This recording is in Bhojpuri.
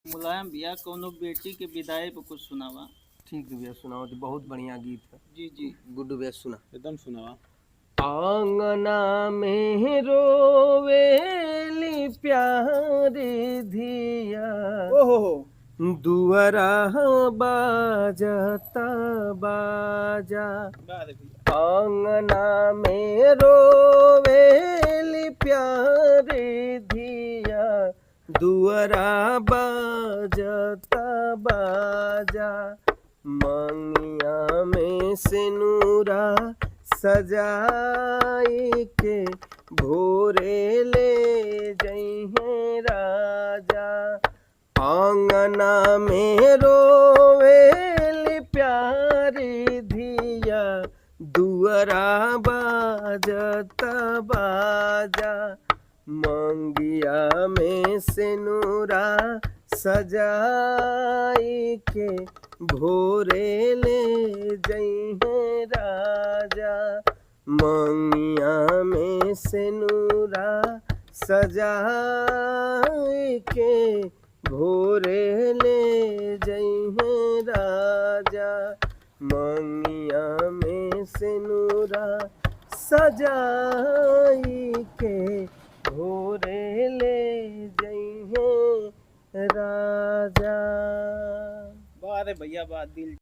मुलायम भैया कोनो बेटी के विदाई पे कुछ सुनावा। ठीक है भैया, सुनाओ। तो बहुत बढ़िया गीत है। जी जी गुड्डू भैया सुना। एकदम सुनावा। आंगना में रोवेली प्यारी धिया, ओहो हो। दुअरा बाजता बाजा। आंगना में रोवेली प्यारी धिया, दुअरा बाजता बाजा। मंगिया में सिनुरा सजाई के भोरे ले जइहे राजा। आंगना में रोवेली प्यारी धिया, दुअरा बाजता बाजा। मंगिया में सिनुरा सजाई के भोरे ले जइहे राजा। मंगिया में सिनुरा सजाई के भोरे ले जइहे राजा। मंगिया में सिनुरा सजाई के भोरे ले जइहे राजा। वाह रे भैया, वाह, दिल